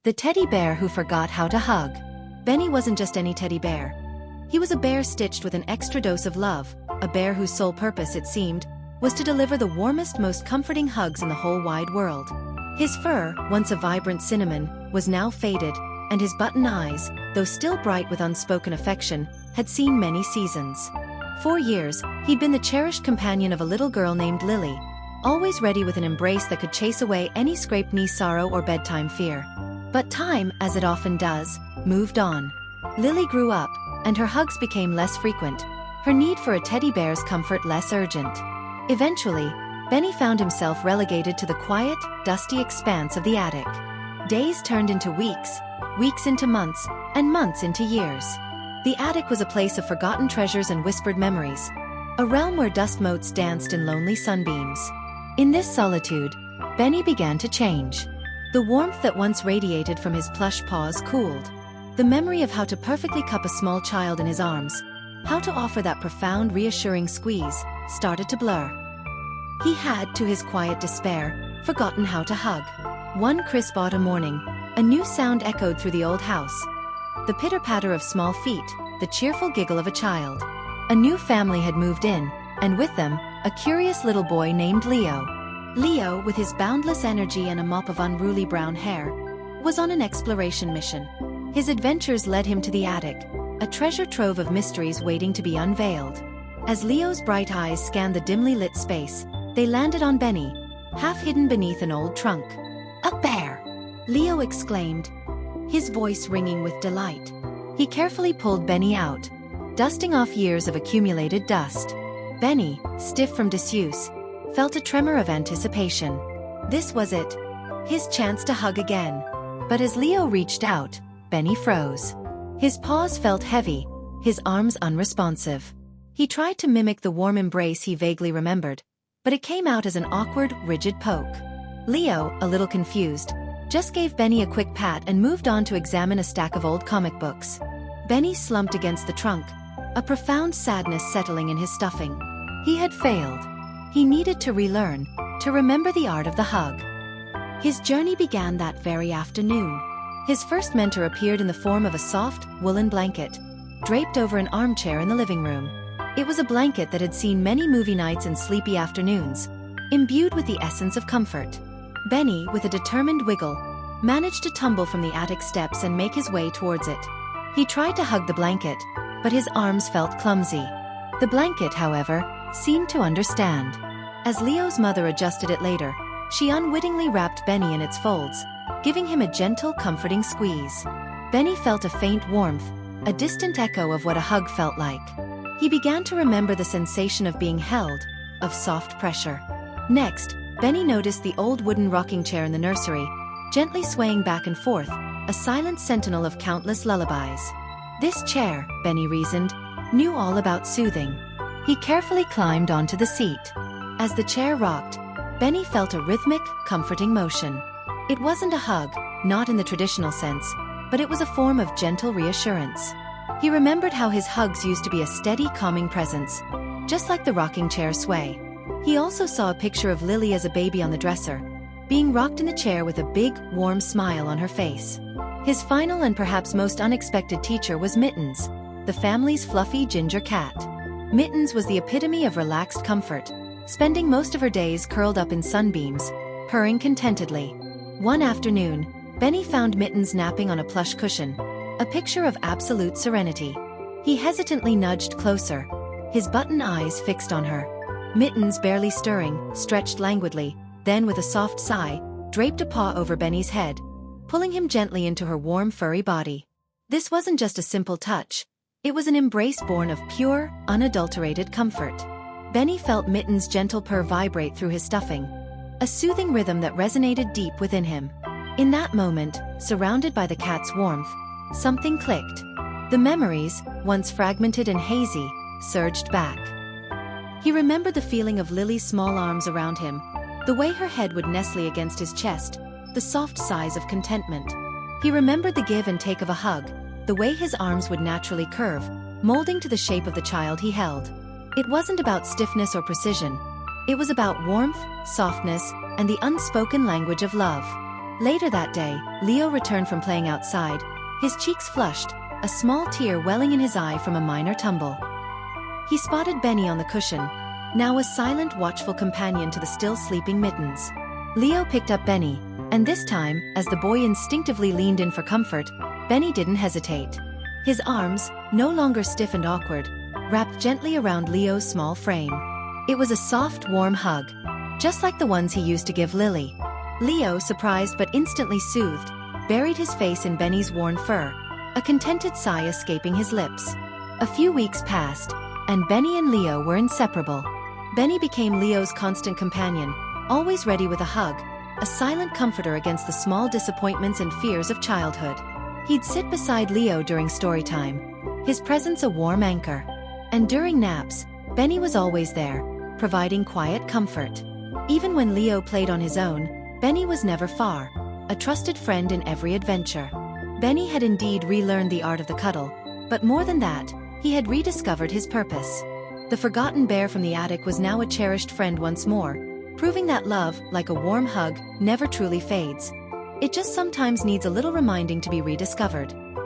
The teddy bear who forgot how to hug. Benny wasn't just any teddy bear. He was a bear stitched with an extra dose of love, a bear whose sole purpose, it seemed, was to deliver the warmest, most comforting hugs in the whole wide world. His fur, once a vibrant cinnamon, was now faded, and his button eyes, though still bright with unspoken affection, had seen many seasons. For years, he'd been the cherished companion of a little girl named Lily, always ready with an embrace that could chase away any scraped knee sorrow or bedtime fear. But time, as it often does, moved on. Lily grew up, and her hugs became less frequent, her need for a teddy bear's comfort less urgent. Eventually, Benny found himself relegated to the quiet, dusty expanse of the attic. Days turned into weeks, weeks into months, and months into years. The attic was a place of forgotten treasures and whispered memories, a realm where dust motes danced in lonely sunbeams. In this solitude, Benny began to change. The warmth that once radiated from his plush paws cooled. The memory of how to perfectly cup a small child in his arms, how to offer that profound, reassuring squeeze, started to blur. He had, to his quiet despair, forgotten how to hug. One crisp autumn morning, a new sound echoed through the old house. The pitter-patter of small feet, the cheerful giggle of a child. A new family had moved in, and with them, a curious little boy named Leo. Leo, with his boundless energy and a mop of unruly brown hair, was on an exploration mission. His adventures led him to the attic, a treasure trove of mysteries waiting to be unveiled. As Leo's bright eyes scanned the dimly lit space, they landed on Benny, half hidden beneath an old trunk. "A bear!" Leo exclaimed, his voice ringing with delight. He carefully pulled Benny out, dusting off years of accumulated dust. Benny, stiff from disuse, felt a tremor of anticipation. This was it, his chance to hug again. But as Leo reached out, Benny froze. His paws felt heavy, his arms unresponsive. He tried to mimic the warm embrace he vaguely remembered, but it came out as an awkward, rigid poke. Leo, a little confused, just gave Benny a quick pat and moved on to examine a stack of old comic books. Benny slumped against the trunk, a profound sadness settling in his stuffing. He had failed. He needed to relearn, to remember the art of the hug. His journey began that very afternoon. His first mentor appeared in the form of a soft, woolen blanket, draped over an armchair in the living room. It was a blanket that had seen many movie nights and sleepy afternoons, imbued with the essence of comfort. Benny, with a determined wiggle, managed to tumble from the attic steps and make his way towards it. He tried to hug the blanket, but his arms felt clumsy. The blanket, however, seemed to understand. As Leo's mother adjusted it later, she unwittingly wrapped Benny in its folds, giving him a gentle, comforting squeeze. Benny felt a faint warmth, a distant echo of what a hug felt like. He began to remember the sensation of being held, of soft pressure. Next, Benny noticed the old wooden rocking chair in the nursery, gently swaying back and forth, a silent sentinel of countless lullabies. This chair, Benny reasoned, knew all about soothing. He carefully climbed onto the seat. As the chair rocked, Benny felt a rhythmic, comforting motion. It wasn't a hug, not in the traditional sense, but it was a form of gentle reassurance. He remembered how his hugs used to be a steady, calming presence, just like the rocking chair sway. He also saw a picture of Lily as a baby on the dresser, being rocked in the chair with a big, warm smile on her face. His final and perhaps most unexpected teacher was Mittens, the family's fluffy ginger cat. Mittens was the epitome of relaxed comfort, spending most of her days curled up in sunbeams, purring contentedly. One afternoon, Benny found Mittens napping on a plush cushion, a picture of absolute serenity. He hesitantly nudged closer, his button eyes fixed on her. Mittens, barely stirring, stretched languidly, then with a soft sigh, draped a paw over Benny's head, pulling him gently into her warm, furry body. This wasn't just a simple touch. It was an embrace born of pure, unadulterated comfort. Benny felt Mittens' gentle purr vibrate through his stuffing, a soothing rhythm that resonated deep within him. In that moment, surrounded by the cat's warmth, something clicked. The memories, once fragmented and hazy, surged back. He remembered the feeling of Lily's small arms around him, the way her head would nestle against his chest, the soft sighs of contentment. He remembered the give and take of a hug, the way his arms would naturally curve, molding to the shape of the child he held. It wasn't about stiffness or precision. It was about warmth, softness, and the unspoken language of love. Later that day, Leo returned from playing outside, his cheeks flushed, a small tear welling in his eye from a minor tumble. He spotted Benny on the cushion, now a silent, watchful companion to the still sleeping Mittens. Leo picked up Benny, and this time, as the boy instinctively leaned in for comfort, Benny didn't hesitate. His arms, no longer stiff and awkward, wrapped gently around Leo's small frame. It was a soft, warm hug, just like the ones he used to give Lily. Leo, surprised but instantly soothed, buried his face in Benny's worn fur, a contented sigh escaping his lips. A few weeks passed, and Benny and Leo were inseparable. Benny became Leo's constant companion, always ready with a hug, a silent comforter against the small disappointments and fears of childhood. He'd sit beside Leo during story time, his presence a warm anchor. And during naps, Benny was always there, providing quiet comfort. Even when Leo played on his own, Benny was never far, a trusted friend in every adventure. Benny had indeed relearned the art of the cuddle, but more than that, he had rediscovered his purpose. The forgotten bear from the attic was now a cherished friend once more, proving that love, like a warm hug, never truly fades. It just sometimes needs a little reminding to be rediscovered.